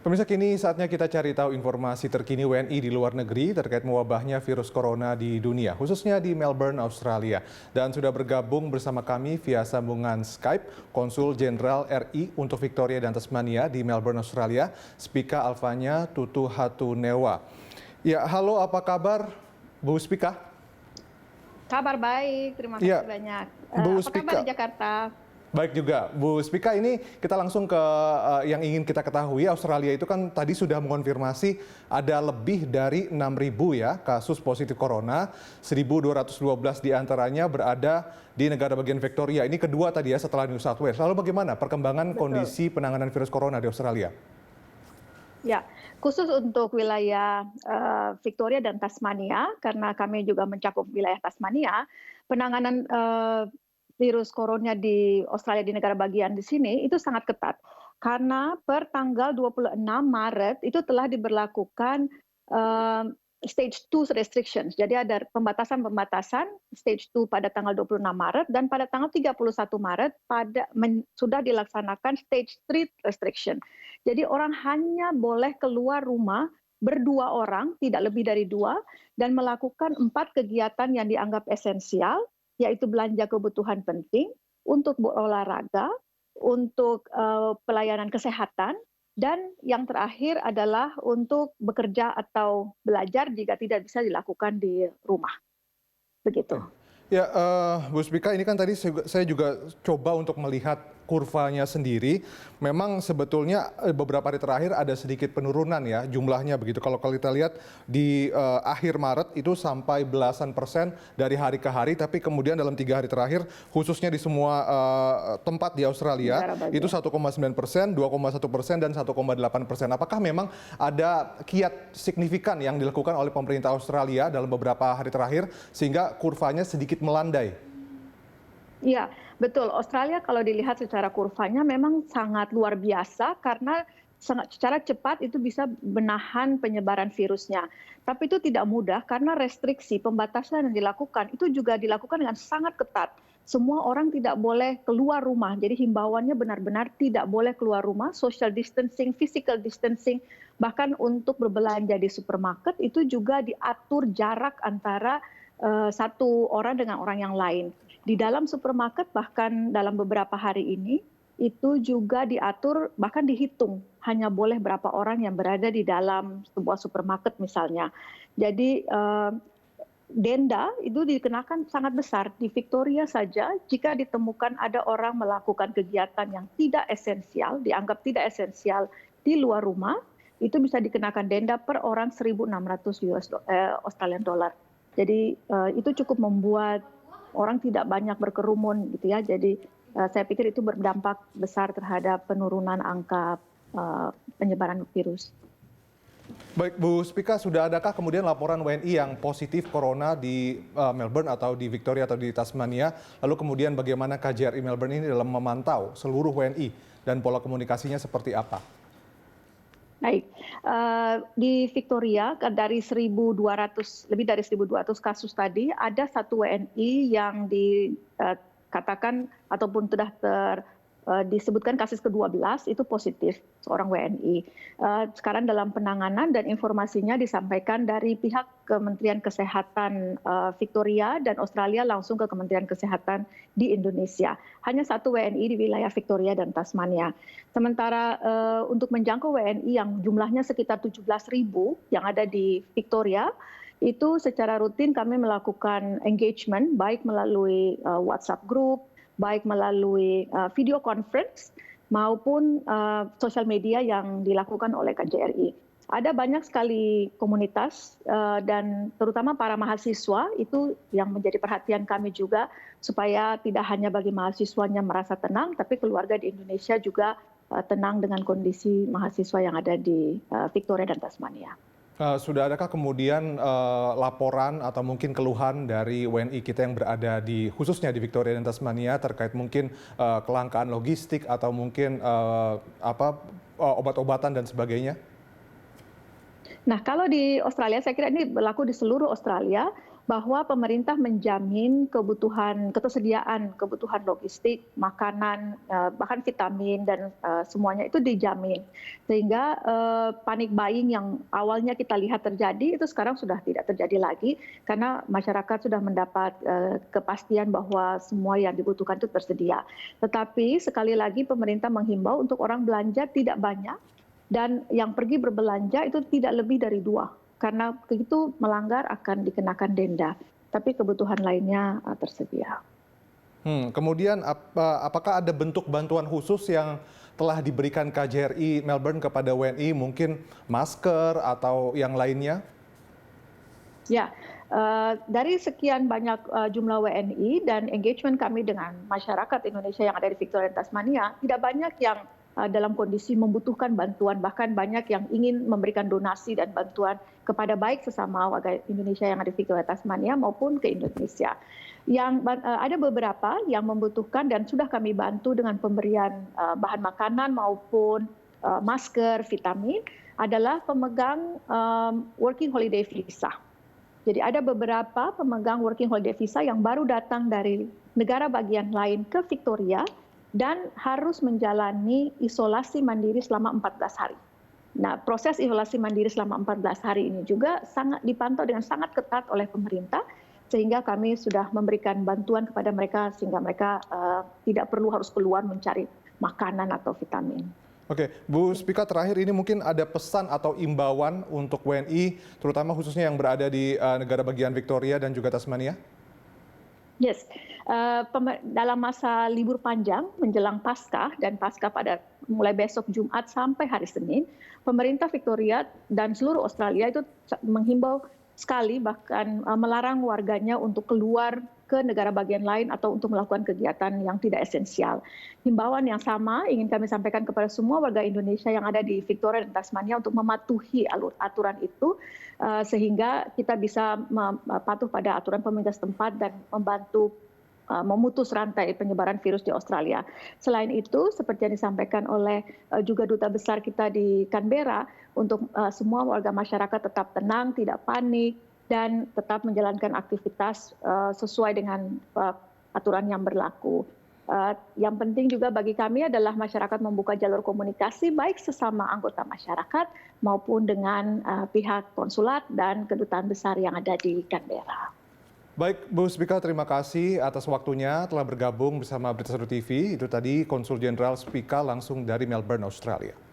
Pemirsa, kini saatnya kita cari tahu informasi terkini WNI di luar negeri terkait mewabahnya virus corona di dunia, khususnya di Melbourne, Australia. Dan sudah bergabung bersama kami via sambungan Skype, Konsul Jenderal RI untuk Victoria dan Tasmania di Melbourne, Australia, Spika Alfanya Tutu Hatunewa. Ya, halo, apa kabar Bu Spika? Kabar baik, terima kasih banyak. Bu apa kabar di Jakarta? Baik juga, Bu Spika, ini kita langsung ke yang ingin kita ketahui. Australia itu kan tadi sudah mengonfirmasi ada lebih dari 6.000 ya kasus positif corona, 1.212 diantaranya berada di negara bagian Victoria. Ini kedua tadi ya setelah New South Wales. Lalu bagaimana perkembangan kondisi penanganan virus corona di Australia? Ya, khusus untuk wilayah Victoria dan Tasmania, karena kami juga mencakup wilayah Tasmania, penanganan virus corona di Australia di negara bagian di sini itu sangat ketat. Karena per tanggal 26 Maret itu telah diberlakukan stage 2 restrictions. Jadi ada pembatasan-pembatasan stage 2 pada tanggal 26 Maret dan pada tanggal 31 Maret sudah dilaksanakan stage 3 restriction. Jadi orang hanya boleh keluar rumah berdua orang, tidak lebih dari 2, dan melakukan 4 kegiatan yang dianggap esensial, yaitu belanja kebutuhan penting, untuk berolahraga, untuk pelayanan kesehatan, dan yang terakhir adalah untuk bekerja atau belajar jika tidak bisa dilakukan di rumah. Begitu. Ya, Bu Spika, ini kan tadi saya juga coba untuk melihat kurvanya sendiri. Memang sebetulnya beberapa hari terakhir ada sedikit penurunan ya jumlahnya begitu. Kalau kita lihat di akhir Maret itu sampai belasan persen dari hari ke hari, tapi kemudian dalam 3 hari terakhir khususnya di semua tempat di Australia itu 1,9%, 2,1% dan 1,8%. Apakah memang ada kiat signifikan yang dilakukan oleh pemerintah Australia dalam beberapa hari terakhir sehingga kurvanya sedikit melandai? Iya, betul. Australia kalau dilihat secara kurvanya memang sangat luar biasa karena secara cepat itu bisa menahan penyebaran virusnya. Tapi itu tidak mudah karena restriksi pembatasan yang dilakukan itu juga dilakukan dengan sangat ketat. Semua orang tidak boleh keluar rumah. Jadi himbauannya benar-benar tidak boleh keluar rumah, social distancing, physical distancing, bahkan untuk berbelanja di supermarket itu juga diatur jarak antara satu orang dengan orang yang lain. Di dalam supermarket bahkan dalam beberapa hari ini itu juga diatur, bahkan dihitung hanya boleh berapa orang yang berada di dalam sebuah supermarket misalnya. Jadi denda itu dikenakan sangat besar. Di Victoria saja jika ditemukan ada orang melakukan kegiatan yang tidak esensial, dianggap tidak esensial di luar rumah, itu bisa dikenakan denda per orang 1.600 Australian dollar. Jadi itu cukup membuat orang tidak banyak berkerumun gitu ya. Jadi saya pikir itu berdampak besar terhadap penurunan angka penyebaran virus. Baik, Bu Spika, sudah adakah kemudian laporan WNI yang positif corona di Melbourne atau di Victoria atau di Tasmania? Lalu kemudian bagaimana KJRI Melbourne ini dalam memantau seluruh WNI dan pola komunikasinya seperti apa? Baik, di Victoria dari lebih dari 1.200 kasus tadi, ada satu WNI yang dikatakan ataupun sudah disebutkan kasus ke-12 itu positif, seorang WNI. Sekarang dalam penanganan dan informasinya disampaikan dari pihak Kementerian Kesehatan Victoria dan Australia langsung ke Kementerian Kesehatan di Indonesia. Hanya satu WNI di wilayah Victoria dan Tasmania. Sementara untuk menjangkau WNI yang jumlahnya sekitar 17.000 yang ada di Victoria, itu secara rutin kami melakukan engagement baik melalui WhatsApp group, baik melalui video conference maupun sosial media yang dilakukan oleh KJRI. Ada banyak sekali komunitas dan terutama para mahasiswa itu yang menjadi perhatian kami juga supaya tidak hanya bagi mahasiswanya merasa tenang, tapi keluarga di Indonesia juga tenang dengan kondisi mahasiswa yang ada di Victoria dan Tasmania. Sudah adakah kemudian laporan atau mungkin keluhan dari WNI kita yang berada di khususnya di Victoria dan Tasmania terkait mungkin kelangkaan logistik atau mungkin obat-obatan dan sebagainya? Nah, kalau di Australia saya kira ini berlaku di seluruh Australia. bahwa pemerintah menjamin ketersediaan kebutuhan logistik, makanan, bahkan vitamin dan semuanya itu dijamin. Sehingga panic buying yang awalnya kita lihat terjadi itu sekarang sudah tidak terjadi lagi karena masyarakat sudah mendapat kepastian bahwa semua yang dibutuhkan itu tersedia. Tetapi sekali lagi pemerintah menghimbau untuk orang belanja tidak banyak dan yang pergi berbelanja itu tidak lebih dari 2. Karena begitu melanggar akan dikenakan denda, tapi kebutuhan lainnya tersedia. Kemudian apakah ada bentuk bantuan khusus yang telah diberikan KJRI Melbourne kepada WNI, mungkin masker atau yang lainnya? Ya, dari sekian banyak jumlah WNI dan engagement kami dengan masyarakat Indonesia yang ada di Victoria dan Tasmania, tidak banyak yang dalam kondisi membutuhkan bantuan, bahkan banyak yang ingin memberikan donasi dan bantuan kepada baik sesama warga Indonesia yang ada di Victoria Tasmania maupun ke Indonesia. Ada beberapa yang membutuhkan dan sudah kami bantu dengan pemberian bahan makanan maupun masker, vitamin adalah pemegang working holiday visa. Jadi ada beberapa pemegang working holiday visa yang baru datang dari negara bagian lain ke Victoria dan harus menjalani isolasi mandiri selama 14 hari. Nah, proses isolasi mandiri selama 14 hari ini juga sangat dipantau dengan sangat ketat oleh pemerintah, sehingga kami sudah memberikan bantuan kepada mereka sehingga mereka tidak perlu harus keluar mencari makanan atau vitamin. Oke, Bu Spika, terakhir ini mungkin ada pesan atau imbauan untuk WNI, terutama khususnya yang berada di negara bagian Victoria dan juga Tasmania? Yes, dalam masa libur panjang menjelang Paskah dan Paskah pada mulai besok Jumat sampai hari Senin, pemerintah Victoria dan seluruh Australia itu menghimbau sekali bahkan melarang warganya untuk keluar ke negara bagian lain atau untuk melakukan kegiatan yang tidak esensial. Himbauan yang sama ingin kami sampaikan kepada semua warga Indonesia yang ada di Victoria dan Tasmania untuk mematuhi aturan itu sehingga kita bisa patuh pada aturan pemerintah setempat dan membantu memutus rantai penyebaran virus di Australia. Selain itu, seperti yang disampaikan oleh juga duta besar kita di Canberra, untuk semua warga masyarakat tetap tenang, tidak panik, dan tetap menjalankan aktivitas sesuai dengan aturan yang berlaku. Yang penting juga bagi kami adalah masyarakat membuka jalur komunikasi baik sesama anggota masyarakat maupun dengan pihak konsulat dan kedutaan besar yang ada di Canberra. Baik, Bu Spika, terima kasih atas waktunya telah bergabung bersama Berita Seru TV. Itu tadi Konsul Jenderal Spika langsung dari Melbourne, Australia.